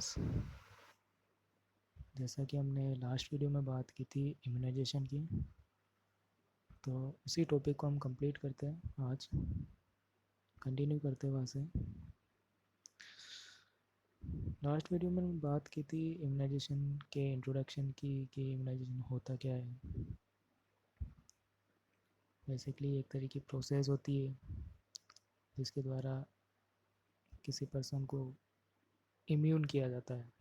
Friends, जैसा कि हमने लास्ट वीडियो में बात की थी इम्यूनाइजेशन की, तो उसी टॉपिक को हम कंप्लीट करते हैं आज, कंटिन्यू करते हैं वहाँ से। लास्ट वीडियो में हमने बात की थी इम्यूनाइजेशन के इंट्रोडक्शन की कि इम्यूनाइजेशन होता क्या है। बेसिकली एक तरह की प्रोसेस होती है जिसके द्वारा किसी पर्सन को इम्यून किया जाता है,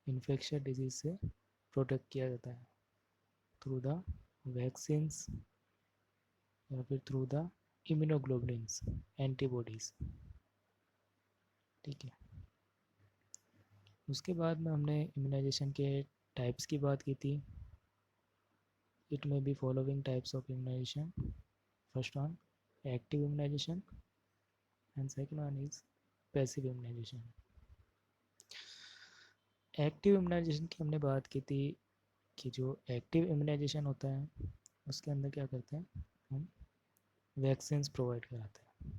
इन्फेक्शन डिजीज़ से प्रोटेक्ट किया जाता है थ्रू द वैक्सीन्स या फिर थ्रू द इम्यूनोग्लोबुलिन्स, एंटीबॉडीज़। ठीक है, उसके बाद में हमने इम्यूनाइजेशन के टाइप्स की बात की थी। It may be following types of immunisation. First one active immunisation and second one is passive immunisation. Active immunisation की हमने बात की थी कि जो एक्टिव इम्यूनाइजेशन होता है उसके अंदर क्या करते हैं, हम वैक्सीन्स प्रोवाइड कराते हैं,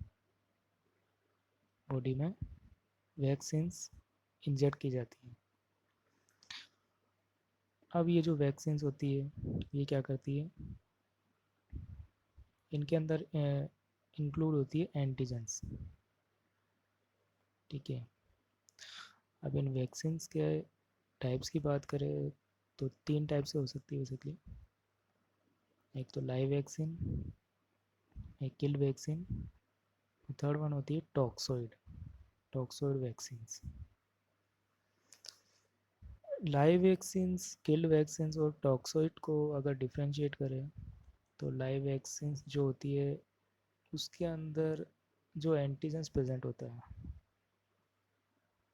बॉडी में वैक्सीन्स इंजेक्ट की जाती हैं। अब ये जो वैक्सीन्स होती है ये क्या करती है, इनके अंदर इंक्लूड होती है एंटीजेंस। ठीक है, अब इन वैक्सीन्स के टाइप्स की बात करें तो तीन टाइप से हो सकती है बेसिकली। एक तो लाइव वैक्सीन, एक किल्ड वैक्सीन, थर्ड वन होती है toxoid vaccines. Live vaccines, killed vaccines और टॉक्सोइड को अगर डिफ्रेंशिएट करें तो लाइव वैक्सीन्स जो होती है उसके अंदर जो एंटीजेंस प्रेजेंट होता है,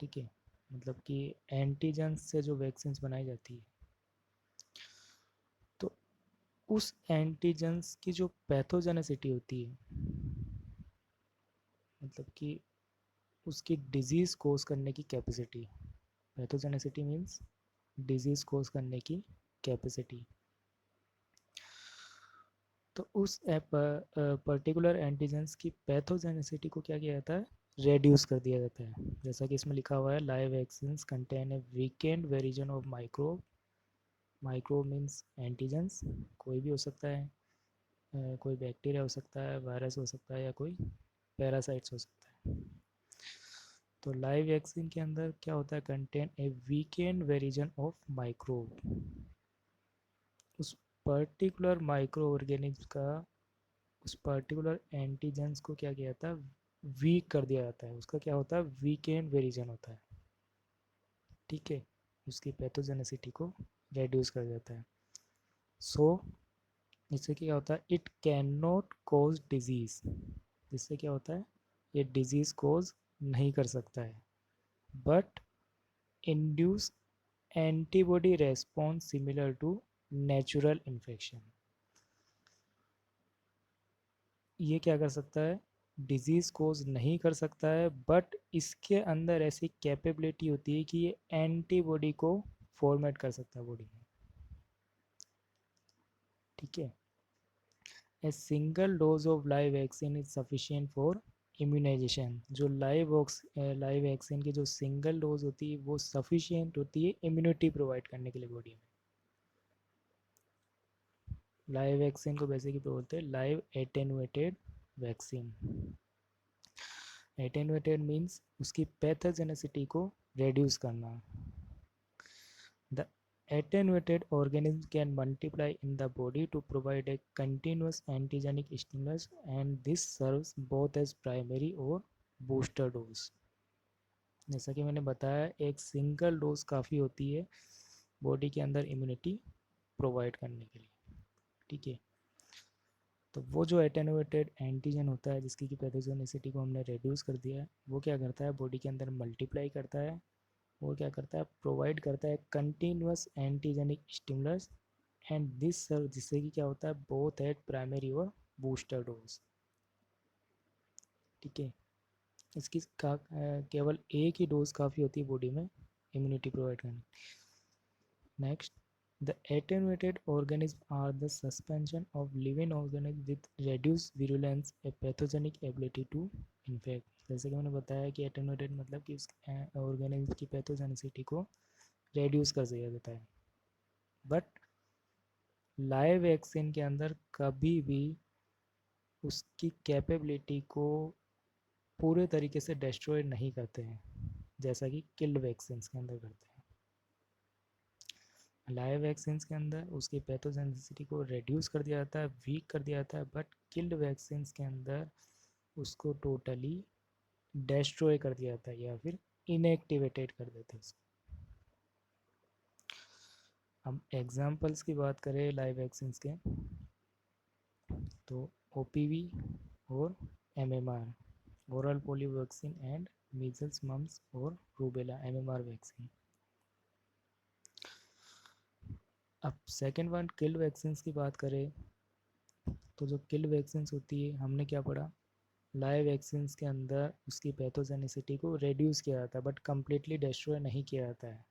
ठीक है, मतलब कि एंटीजेंस से जो वैक्सीन्स बनाई जाती है तो उस एंटीजेंस की जो पैथोजेनेसिटी होती है, मतलब कि उसकी डिजीज़ कोज करने की कैपेसिटी। पैथोजेनेसिटी मीन्स डिजीज़ कोज करने की कैपेसिटी। तो उस पर्टिकुलर एंटीजेंस की पैथोजेनेसिटी को क्या किया जाता है, रेड्यूस कर दिया जाता है। जैसा कि इसमें लिखा हुआ है live vaccines contain a weekend variation of microbe. Microbe means antigens, कोई भी हो सकता है, कोई बैक्टीरिया हो सकता है, वायरस हो सकता है या कोई पैरासाइट्स हो सकता है। तो लाइव वैक्सीन के अंदर क्या होता है, contain a weekend variation of microbe. उस पर्टिकुलर माइक्रो ऑर्गेनिज्म का उस पर्टिकुलर एंटीजेंस को क्या किया जाता है, वीक कर दिया जाता है। उसका क्या होता है, वीकेंड वेरिएशन होता है। ठीक है, उसकी पैथोजेनेसिटी को रेड्यूस कर देता है। सो इससे क्या होता है, it can not cause disease. जिससे क्या होता है, ये डिजीज कोज नहीं कर सकता है, but induce antibody response similar to natural infection. ये क्या कर सकता है, डिजीज़ कोज नहीं कर सकता है, बट इसके अंदर ऐसी कैपेबिलिटी होती है कि ये एंटीबॉडी को फॉर्मेट कर सकता है बॉडी में। ठीक है, a single dose of live vaccine is sufficient for immunisation. जो लाइव वैक्सीन की जो सिंगल डोज होती है वो सफिशिएंट होती है इम्यूनिटी प्रोवाइड करने के लिए बॉडी में। लाइव वैक्सीन को बेसिकली बोलते हैं live attenuated vaccine. Attenuated means उसकी पैथोजेनेसिटी को रेड्यूस करना। The attenuated organism can multiply in the body to provide a continuous antigenic stimulus, and this serves both as primary और booster dose। जैसा कि मैंने बताया, एक सिंगल डोज काफ़ी होती है बॉडी के अंदर इम्यूनिटी प्रोवाइड करने के लिए। ठीक है, तो वो जो एटेनुएटेड एंटीजन होता है जिसकी की पैथोजेनिसिटी को हमने रिड्यूस कर दिया है, वो क्या करता है, बॉडी के अंदर मल्टीप्लाई करता है और क्या करता है, प्रोवाइड करता है continuous antigenic stimulus, and this serve, जिससे कि क्या होता है, बोथ एट प्राइमरी और बूस्टर डोज। ठीक है, इसकी केवल एक ही डोज काफ़ी होती है बॉडी में इम्यूनिटी प्रोवाइड करने। Next, the attenuated organisms are the suspension of living organisms with reduced virulence, a pathogenic ability to infect। जैसे कि मैंने बताया कि एटेनुएटेड मतलब कि उस ऑर्गेनिज्म की पैथोजेनिसिटी को रेड्यूस कर दिया जाता है। बट लाइव वैक्सीन के अंदर कभी भी उसकी कैपेबिलिटी को पूरे तरीके से डिस्ट्रॉय नहीं करते हैं, जैसा कि किल्ड वैक्सीन के अंदर करते हैं। लाइव वैक्सीन के अंदर उसकी पैथोजेनिसिटी को रिड्यूस कर दिया जाता है, वीक कर दिया जाता है, बट किल्ड वैक्सीन के अंदर उसको टोटली डिस्ट्रॉय कर दिया जाता है या फिर इनएक्टिवेटेड कर देते हैं उसको। हम एग्जांपल्स की बात करें लाइव वैक्सीन के, तो ओपीवी और MMR, oral polio vaccine and measles mumps और रूबेला एमएमआर वैक्सीन। अब सेकेंड वन किल्ड वैक्सीन की बात करें, तो जो किल्ड वैक्सीन होती है, हमने क्या पढ़ा, लाइव वैक्सीन के अंदर उसकी पैथोजेनिसिटी को रिड्यूस किया जाता है बट कम्प्लीटली डिस्ट्रॉय नहीं किया जाता है,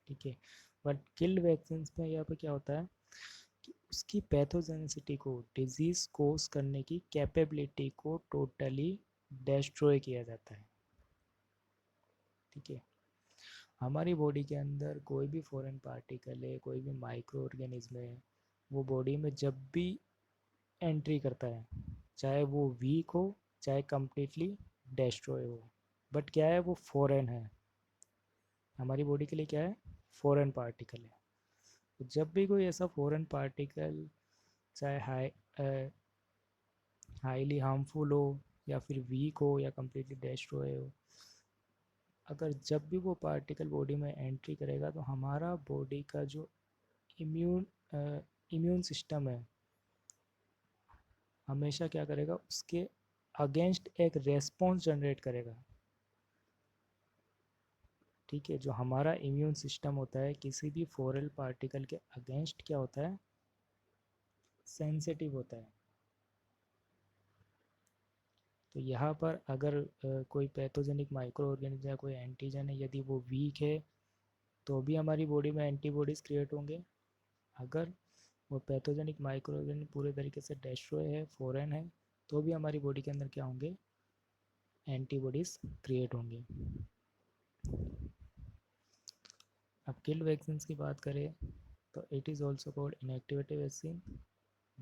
ठीक है। बट किल्ड वैक्सीन में यहाँ पे क्या होता है कि उसकी पैथोजेनिसिटी को, डिजीज कोज करने की कैपेबिलिटी को टोटली डिस्ट्रॉय किया जाता है, ठीक है। हमारी बॉडी के अंदर कोई भी फॉरेन पार्टिकल है, कोई भी माइक्रो ऑर्गेनिज्म है, वो बॉडी में जब भी एंट्री करता है, चाहे वो वीक हो चाहे कम्प्लीटली डिस्ट्रॉय हो, बट क्या है, वो फॉरेन है, हमारी बॉडी के लिए क्या है, फॉरेन पार्टिकल है। तो जब भी कोई ऐसा फॉरेन पार्टिकल, चाहे हाईली हार्मफुल हो या फिर वीक हो या कम्प्लीटली डिस्ट्रॉय हो, अगर जब भी वो पार्टिकल बॉडी में एंट्री करेगा तो हमारा बॉडी का जो इम्यून इम्यून सिस्टम है हमेशा क्या करेगा, उसके अगेंस्ट एक रेस्पॉन्स जनरेट करेगा, ठीक है। जो हमारा इम्यून सिस्टम होता है किसी भी फॉरेन पार्टिकल के अगेंस्ट क्या होता है, सेंसिटिव होता है। तो यहाँ पर अगर कोई पैथोजेनिक माइक्रो ऑर्गेनिज्म या कोई एंटीजन है, यदि वो वीक है तो भी हमारी बॉडी में एंटीबॉडीज़ क्रिएट होंगे। अगर वो पैथोजेनिक माइक्रो ऑर्गेनिज्म पूरे तरीके से डिस्ट्रॉय है, फॉरेन है, तो भी हमारी बॉडी के अंदर क्या होंगे, एंटीबॉडीज़ क्रिएट होंगे। अब किल्ड वैक्सीन की बात करें तो it is also called inactivated vaccine.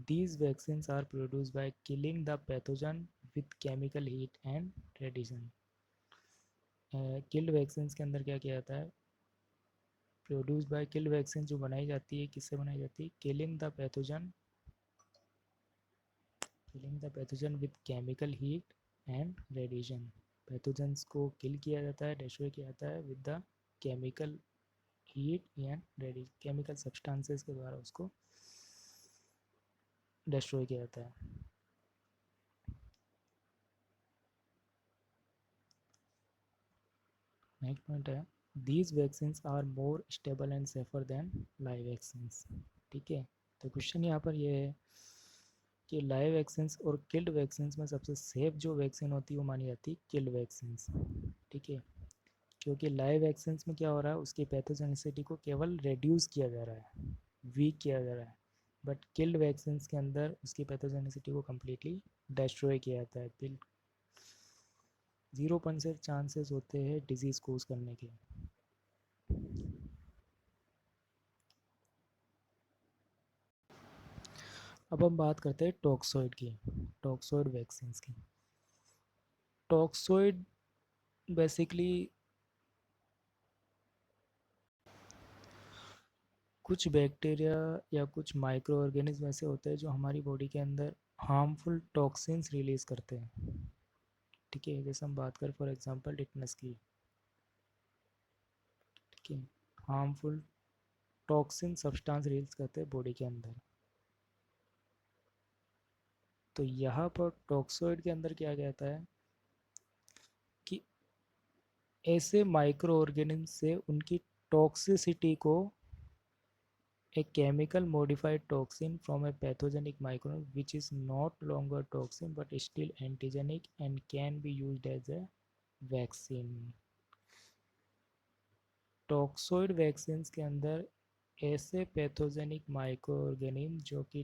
These vaccines are produced by killing the pathogen with chemical heat and radiation. Killed vaccine के अंदर क्या किया जाता है, प्रोड्यूस बाय किल्ड वैक्सीन जो बनाई जाती है, किससे बनाई जाती है, killing the pathogen with chemical heat and radiation. Pathogens को किल किया जाता है, डिस्ट्रॉय किया जाता है with the chemical heat and radiation, chemical substances के द्वारा उसको डिस्ट्रॉय किया जाता है। नेक्स्ट पॉइंट है, these vaccines are more stable and safer than live vaccines, ठीक है। तो क्वेश्चन यहाँ पर ये है कि लाइव वैक्सीन्स और किल्ड वैक्सीन्स में सबसे सेफ जो वैक्सीन होती है वो मानी जाती है किल्ड वैक्सीन्स, ठीक है। क्योंकि लाइव वैक्सीन्स में क्या हो रहा है, उसकी पैथोजेनिसिटी को केवल रिड्यूस किया जा रहा है, वीक किया जा रहा है, बट किल्ड वैक्सीन्स के अंदर उसकी पैथोजेनिसिटी को कम्प्लीटली डिस्ट्रॉय किया जाता है। 0% चांसेस होते हैं डिजीज़ कोज करने के। अब हम बात करते हैं टॉक्सोइड की, टॉक्सोइड वैक्सीन की। टॉक्सोइड बेसिकली कुछ बैक्टीरिया या कुछ माइक्रो ऑर्गेनिज्म ऐसे होते हैं जो हमारी बॉडी के अंदर हार्मफुल टॉक्सिन्स रिलीज करते हैं, ठीक है। जैसे हम बात करें फॉर एग्जांपल टिटनस की, ठीक है, हार्मफुल टॉक्सिन सब्सटेंस रिलीज करते हैं बॉडी के अंदर। तो यहाँ पर टॉक्सोइड के अंदर क्या कहता है कि ऐसे माइक्रो ऑर्गेनिज्म से उनकी टॉक्सिसिटी को a chemical modified toxin from a pathogenic microbe which is not longer toxin but still antigenic and can be used as a vaccine। Toxoid vaccine के अंदर ऐसे पैथोजेनिक माइक्रो ऑर्गेनिज्म जो कि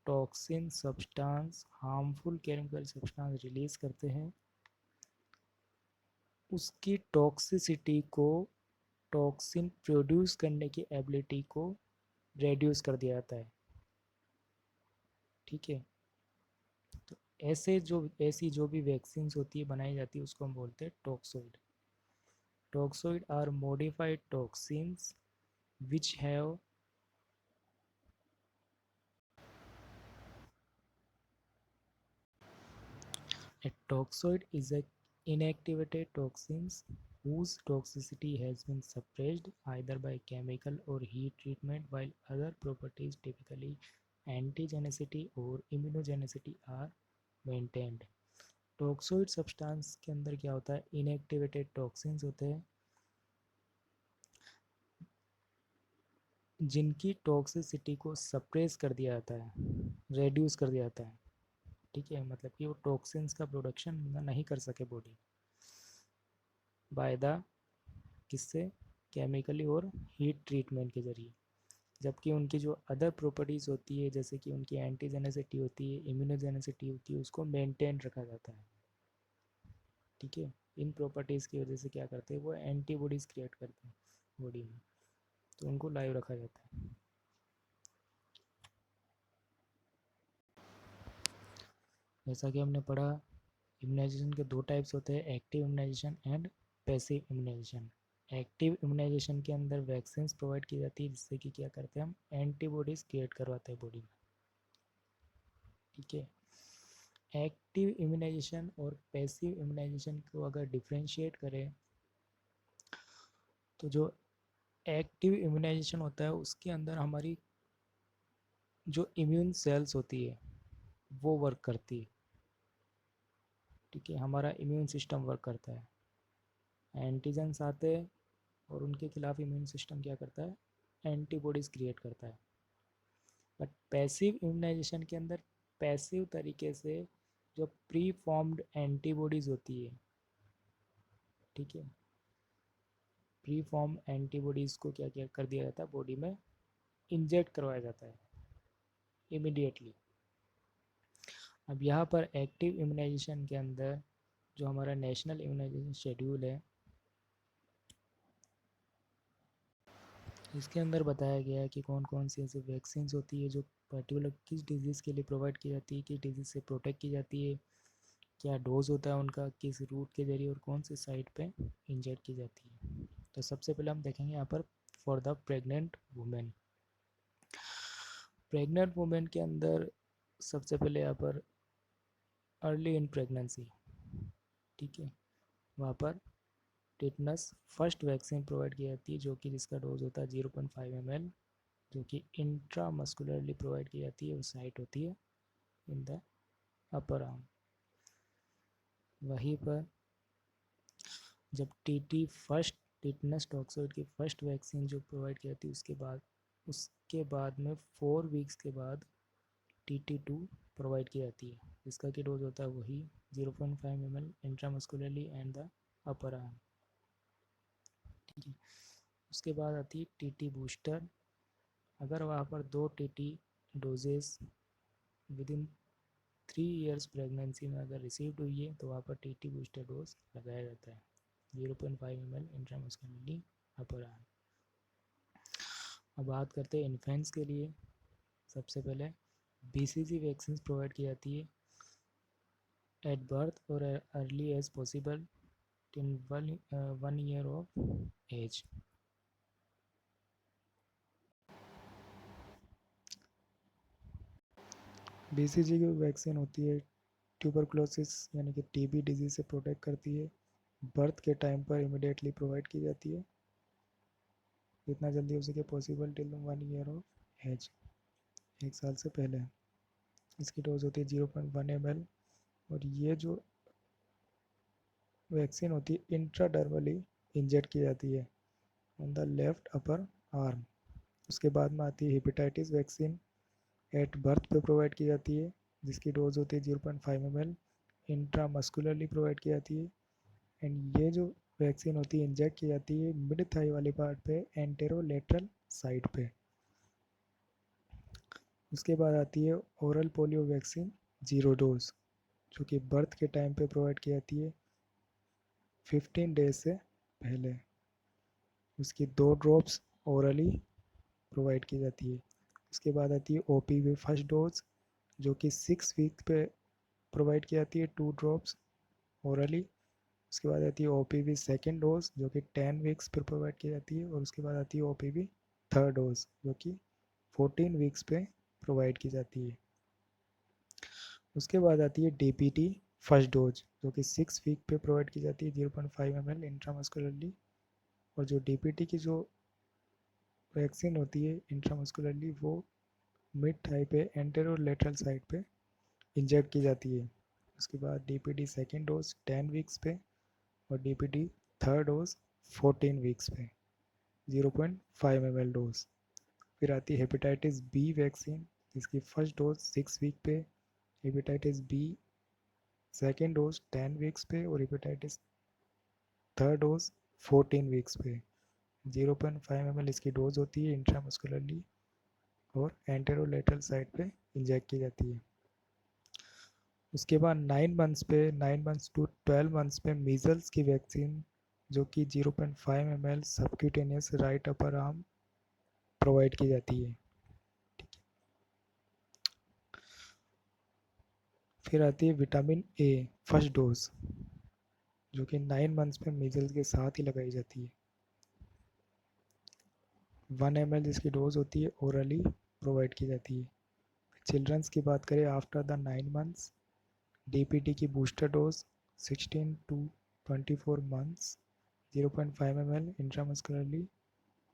toxin substance, harmful chemical substance release करते हैं, उसकी toxicity को, toxin produce करने की एबिलिटी को रेड्यूस कर दिया जाता है। ठीक है, तो ऐसी जो भी वैक्सीन होती है, बनाई जाती है, उसको हम बोलते हैं toxoid. Toxoid are modified toxins which have a toxoid is a inactivated toxins whose toxicity has been suppressed either by chemical or heat treatment, while other properties, typically antigenicity or immunogenicity, are maintained. Toxoid substance के अंदर क्या होता है, inactivated toxins होते हैं जिनकी toxicity को suppress कर दिया जाता है, रेड्यूस कर दिया जाता है। ठीक है, मतलब कि वो टॉक्सिन्स का प्रोडक्शन नहीं कर सके बॉडी बाय द, किससे, केमिकली और हीट ट्रीटमेंट के ज़रिए। जबकि उनकी जो अदर प्रॉपर्टीज़ होती है, जैसे कि उनकी एंटीजेनेसिटी होती है, इम्यूनोजेनेसिटी होती है, उसको मेंटेन रखा जाता है। ठीक है, इन प्रॉपर्टीज़ की वजह से क्या करते हैं, वो एंटीबॉडीज़ क्रिएट करते हैं बॉडी में, तो उनको लाइव रखा जाता है। जैसा कि हमने पढ़ा, इम्यूनाइजेशन के दो टाइप्स होते हैं, active immunisation and passive immunisation. Active immunisation के अंदर वैक्सीन प्रोवाइड की जाती है जिससे कि क्या करते हैं, हम एंटीबॉडीज़ क्रिएट करवाते हैं बॉडी में। ठीक है, एक्टिव इम्यूनाइजेशन और पैसिव इम्यूनाइजेशन को अगर डिफ्रेंशिएट करें तो जो एक्टिव इम्यूनाइजेशन होता है उसके अंदर हमारी जो इम्यून सेल्स होती है वो वर्क करती है। ठीक है, हमारा इम्यून सिस्टम वर्क करता है, एंटीजेंस आते हैं और उनके खिलाफ इम्यून सिस्टम क्या करता है, एंटीबॉडीज़ क्रिएट करता है। बट पैसिव इम्यूनाइजेशन के अंदर पैसिव तरीके से जो प्री फॉर्म्ड एंटीबॉडीज़ होती है, ठीक है, प्री फॉर्म एंटीबॉडीज़ को क्या क्या कर दिया जाता है, बॉडी में इंजेक्ट करवाया जाता है इमिडिएटली। अब यहाँ पर एक्टिव इम्यूनाइजेशन के अंदर जो हमारा नेशनल इम्यूनाइजेशन शेड्यूल है, इसके अंदर बताया गया है कि कौन कौन सी ऐसी वैक्सीन होती है जो पर्टिकुलर किस डिजीज़ के लिए प्रोवाइड की जाती है, किस डिजीज़ से प्रोटेक्ट की जाती है, क्या डोज होता है उनका, किस रूट के जरिए और कौन से साइट पे इंजेक्ट की जाती है। तो सबसे पहले हम देखेंगे यहाँ पर for the pregnant women. Pregnant women के अंदर सबसे पहले यहाँ पर अर्ली इन प्रेगनेंसी, ठीक है, वहाँ पर टिटनस फर्स्ट वैक्सीन प्रोवाइड की जाती है जो कि जिसका डोज होता है 0.5 ml, जो कि इंट्रामस्कुलरली प्रोवाइड की जाती है। वो साइट होती है इन द अपर आर्म। वहीं पर जब टीटी फर्स्ट टिटनस टॉक्सोइड की फर्स्ट वैक्सीन जो प्रोवाइड की जाती है उसके बाद में 4 वीक्स के बाद TT2 प्रोवाइड की जाती है जिसका कि डोज होता है वही 0.5 ml intramuscularly and the upper arm. ठीक है, उसके बाद आती है TT बूस्टर। अगर वहाँ पर 2 TT doses with in 3 years pregnancy में अगर रिसीव्ड हुई है तो वहाँ पर TT बूस्टर डोज लगाया जाता है 0.5 ml इंट्रामस्कुलरली अपर आर्म। अब बात करते हैं इन्फेंट्स के लिए। सबसे पहले BCG वैक्सीन प्रोवाइड की जाती है एट बर्थ और early as possible till 1 year of age. BCG की वैक्सीन होती है ट्यूबरकुलोसिस यानी कि TB डिजीज से प्रोटेक्ट करती है। बर्थ के टाइम पर इमिडिएटली प्रोवाइड की जाती है जितना जल्दी हो सके possible till 1 year of age, 1 साल से पहले। इसकी डोज होती है 0.1 ml और ये जो वैक्सीन होती है इंट्राडर्मली इंजेक्ट की जाती है on the left upper arm. उसके बाद में आती है हेपेटाइटिस वैक्सीन, एट बर्थ पे प्रोवाइड की जाती है जिसकी डोज होती है 0.5 ml इंट्रामस्कुलरली प्रोवाइड की जाती है। एंड ये जो वैक्सीन होती है इंजेक्ट की जाती है मिड थाई वाले पार्ट पे एंटेरोलेटरल साइड पे। उसके बाद आती है ओरल पोलियो वैक्सीन 0 डोज जो कि बर्थ के टाइम पे प्रोवाइड की जाती है 15 डेज से पहले उसकी 2 ड्रॉप्स ओरली प्रोवाइड की जाती है। उसके बाद आती है OPV फर्स्ट डोज जो कि 6 वीक पे प्रोवाइड की जाती है 2 ड्रॉप्स ओरली। उसके बाद आती है OPV सेकेंड डोज जो कि 10 वीक्स पर प्रोवाइड की जाती है। और उसके बाद आती है OPV थर्ड डोज जो कि 14 वीक्स पे प्रोवाइड की जाती है। उसके बाद आती है DPT फर्स्ट डोज जो कि 6 वीक पे प्रोवाइड की जाती है 0.5 ml इंट्रामस्कुलरली। और जो DPT की जो वैक्सीन होती है इंट्रामस्कुलरली वो मिड थाई पे एंटेरो लेटरल साइड पे इंजेक्ट की जाती है। उसके बाद DPT सेकेंड डोज 10 वीक्स पे और DPT थर्ड डोज 14 वीक्स पे 0.5 ml डोज। फिर आती है हेपेटाइटिस बी वैक्सीन जिसकी फर्स्ट डोज 6 वीक पे, hepatitis B second dose 10 weeks पे और हेपेटाइटिस थर्ड डोज 14 वीक्स पे। 0.5 ml इसकी डोज होती है इंट्रामस्कुलरली और एंटेरोलेटरल साइड पे इंजेक्ट की जाती है। उसके बाद 9 मंथ्स टू 12 मंथ्स पे मीजल्स की वैक्सीन जो कि 0.5 ml subcutaneous right upper arm provide की जाती है। फिर आती है विटामिन ए फर्स्ट डोज जो कि 9 मंथ्स पे मीजल्स के साथ ही लगाई जाती है। 1 ml जिसकी डोज होती है ओरली प्रोवाइड की जाती है। चिल्ड्रंस की बात करें आफ्टर द 9 मंथ्स DPT की booster dose 16 to 24 months 0.5 ml intramuscularly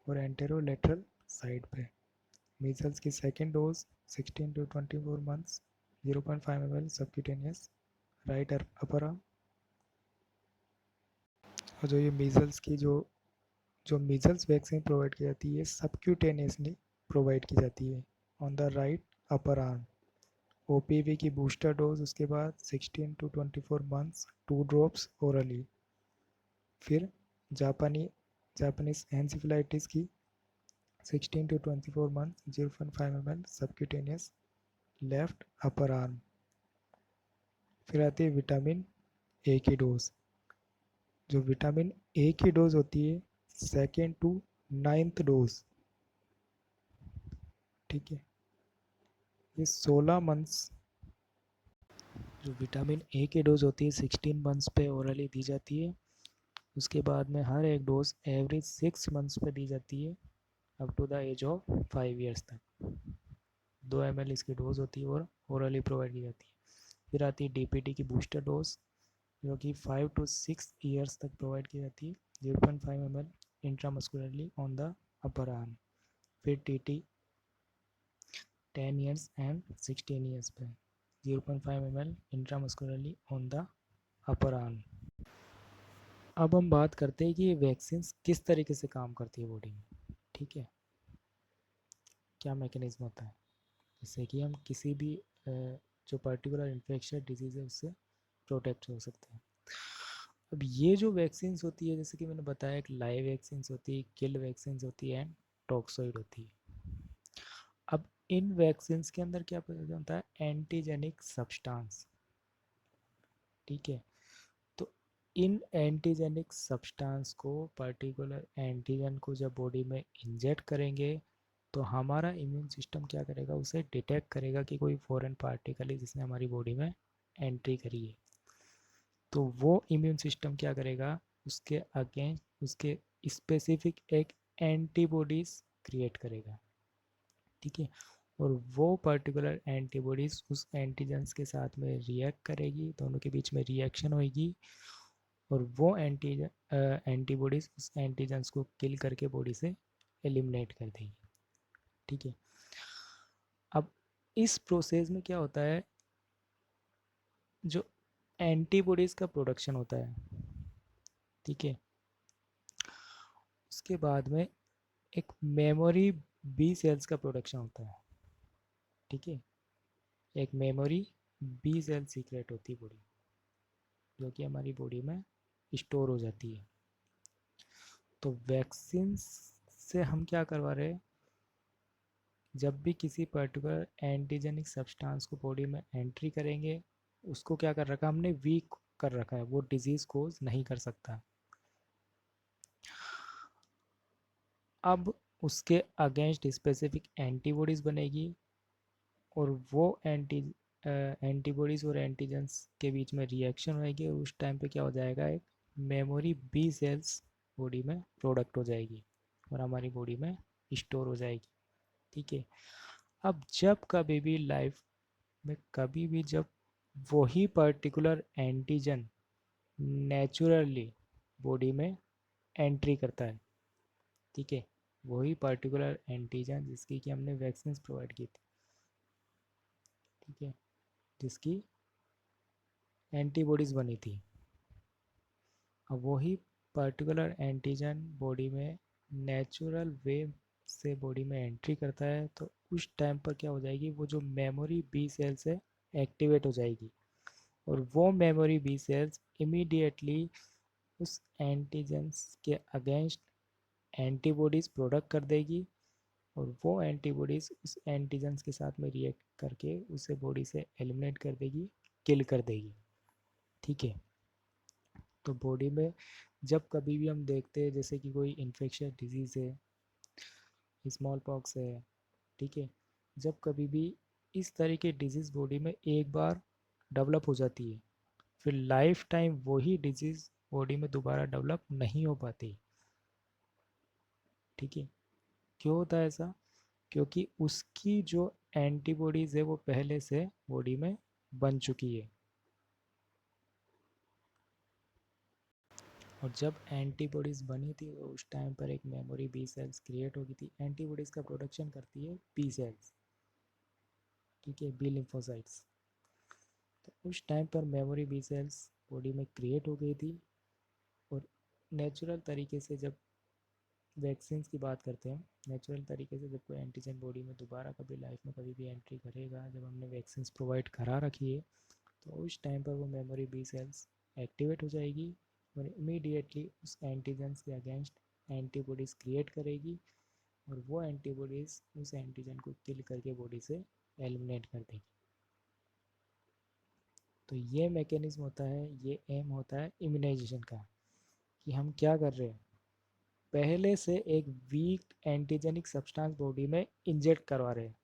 और एंटेरोलेटरल साइड पे। मीजल्स की second dose 16 to 24 months 0.5 ml subcutaneous right upper arm. और जो ये मीजल्स की जो मीजल्स वैक्सीन प्रोवाइड की जाती है सबक्यूटेनियसली प्रोवाइड की जाती है on the right upper arm. OPV की बूस्टर डोज उसके बाद 16 टू 24 मंथ्स 2 ड्रॉप्स ओरली। फिर जापानी जापानीज एनसेफेलाइटिस की 16 to 24 months 0.5 ml subcutaneous left upper arm. फिर आती है विटामिन ए की डोज। जो विटामिन ए की डोज होती है सेकेंड टू 9th डोज। ठीक है, ये 16 मंथ्स जो विटामिन ए की डोज होती है 16 मंथ्स पे ओरली दी जाती है। उसके बाद में हर एक डोज एवरी 6 मंथ्स पे दी जाती है up to the age of 5 years तक। 2 ml इसकी डोज होती है और ओरली प्रोवाइड की जाती है। फिर आती है DPT की बूस्टर डोज जो कि 5 टू 6 ईयर्स तक प्रोवाइड की जाती है 0.5 ml intramuscularly on the upper arm. फिर TT 10 ईयर्स एंड 16 ईयर्स पे 0.5 ml intramuscularly on the upper arm. अब हम बात करते हैं कि ये वैक्सीन किस तरीके से काम करती है बॉडी में। ठीक है, क्या मैकेनिज्म होता है जिससे कि हम किसी भी जो पर्टिकुलर इन्फेक्शन डिजीज़ है उससे प्रोटेक्ट हो सकते हैं। अब ये जो वैक्सीन होती है जैसे कि मैंने बताया एक लाइव वैक्सीन होती है, किल वैक्सीन होती है एंड टॉक्सोइड होती है। अब इन वैक्सीन के अंदर क्या प्रेजेंट होता है एंटीजेनिक सब्सटेंस। ठीक है, तो इन एंटीजेनिक सब्सटेंस को पर्टिकुलर एंटीजन को जब बॉडी में इंजेक्ट करेंगे तो हमारा इम्यून सिस्टम क्या करेगा उसे डिटेक्ट करेगा कि कोई फॉरेन पार्टिकल है जिसने हमारी बॉडी में एंट्री करी है। तो वो इम्यून सिस्टम क्या करेगा उसके अगेंस्ट उसके स्पेसिफिक एक एंटीबॉडीज क्रिएट करेगा। ठीक है, और वो पर्टिकुलर एंटीबॉडीज उस एंटीजेंस के साथ में रिएक्ट करेगी, दोनों के बीच में रिएक्शन होगी और वो एंटीबॉडीज उस एंटीजेंस को किल करके बॉडी से एलिमिनेट कर देगी। ठीक है, अब इस प्रोसेस में क्या होता है जो एंटीबॉडीज का प्रोडक्शन होता है। ठीक है, उसके बाद में एक मेमोरी बी सेल्स का प्रोडक्शन होता है। ठीक है, एक मेमोरी बी सेल सीक्रेट होती है बॉडी जो कि हमारी बॉडी में स्टोर हो जाती है। तो वैक्सीन से हम क्या करवा रहे हैं जब भी किसी पर्टिकुलर एंटीजेनिक सब्सटेंस को बॉडी में एंट्री करेंगे उसको क्या कर रखा हमने वीक कर रखा है, वो डिजीज़ कोज नहीं कर सकता। अब उसके अगेंस्ट स्पेसिफिक एंटीबॉडीज़ बनेगी, और वो एंटीबॉडीज़ और एंटीजेंस के बीच में रिएक्शन होएगी, और उस टाइम पे क्या हो जाएगा, एक मेमोरी बी सेल्स बॉडी में प्रोडक्ट हो जाएगी और हमारी बॉडी में स्टोर हो जाएगी। ठीक है। अब जब कभी भी लाइफ में कभी भी जब वही पर्टिकुलर एंटीजन नेचुरली बॉडी में एंट्री करता है, ठीक है, वही पर्टिकुलर एंटीजन जिसकी कि हमने वैक्सीन प्रोवाइड की थी, ठीक है, जिसकी एंटीबॉडीज़ बनी थी, अब वही पर्टिकुलर एंटीजन बॉडी में नेचुरल वे से बॉडी में एंट्री करता है, तो उस टाइम पर क्या हो जाएगी, वो जो मेमोरी बी सेल्स है एक्टिवेट हो जाएगी, और वो मेमोरी बी सेल्स इमीडिएटली उस एंटीजेंस के अगेंस्ट एंटीबॉडीज़ प्रोडक्ट कर देगी, और वो एंटीबॉडीज़ उस एंटीजेंस के साथ में रिएक्ट करके उसे बॉडी से एलिमिनेट कर देगी, किल कर देगी। ठीक है। तो बॉडी में जब कभी भी हम देखते हैं जैसे कि कोई इन्फेक्शियस डिजीज़ है, स्मॉल पॉक्स है, ठीक है, जब कभी भी इस तरह की डिजीज़ बॉडी में एक बार डेवलप हो जाती है, फिर लाइफ टाइम वही डिजीज़ बॉडी में दोबारा डेवलप नहीं हो पाती। ठीक है। क्यों होता है ऐसा? क्योंकि उसकी जो एंटीबॉडीज़ है वो पहले से बॉडी में बन चुकी है, और जब एंटीबॉडीज़ बनी थी तो उस टाइम पर एक मेमोरी बी सेल्स क्रिएट हो गई थी। एंटीबॉडीज़ का प्रोडक्शन करती है बी सेल्स, ठीक है, बी लिम्फोसाइट्स। तो उस टाइम पर मेमोरी बी सेल्स बॉडी में क्रिएट हो गई थी, और नेचुरल तरीके से जब वैक्सीन की बात करते हैं, नेचुरल तरीके से जब कोई एंटीजन बॉडी में दोबारा कभी लाइफ में कभी भी एंट्री करेगा, जब हमने वैक्सीन प्रोवाइड करा रखी है, तो उस टाइम पर वो मेमोरी बी सेल्स एक्टिवेट हो जाएगी, और इमीडिएटली उस एंटीजन्स के अगेंस्ट एंटीबॉडीज़ क्रिएट करेगी, और वो एंटीबॉडीज़ उस एंटीजन को किल करके बॉडी से एलिमिनेट कर देगी। तो ये मैकेनिज्म होता है, ये एम होता है इम्यूनाइजेशन का, कि हम क्या कर रहे हैं, पहले से एक वीक एंटीजेनिक सब्सटेंस बॉडी में इंजेक्ट करवा रहे हैं।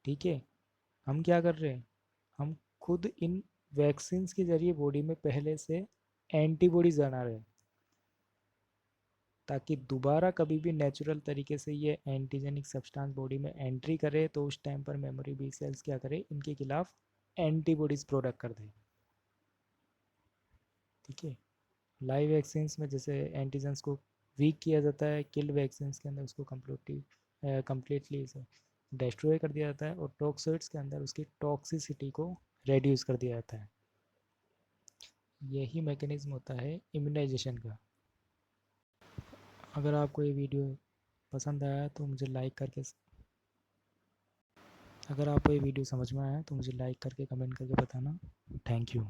ठीक है। हम क्या कर रहे हैं, हम खुद इन वैक्सीन के जरिए बॉडी में पहले से एंटीबॉडीज बना रहे हैं, ताकि दोबारा कभी भी नेचुरल तरीके से ये एंटीजेनिक सब्सटेंस बॉडी में एंट्री करे, तो उस टाइम पर मेमोरी बी सेल्स क्या करे, इनके खिलाफ एंटीबॉडीज प्रोडक्ट कर दे। ठीक है। लाइव वैक्सीन में जैसे एंटीजेंस को वीक किया जाता है, किल वैक्सीन के अंदर उसको कम्प्लीटली डिस्ट्रॉय कर दिया जाता है, और टॉक्सोइड्स के अंदर उसकी टॉक्सिसिटी को रेड्यूस कर दिया जाता है। यही मैकेनिज्म होता है इम्यूनाइजेशन का। अगर आपको ये वीडियो पसंद आया तो मुझे लाइक करके, अगर आपको ये वीडियो समझ में आया तो मुझे लाइक करके कमेंट करके बताना। Thank you.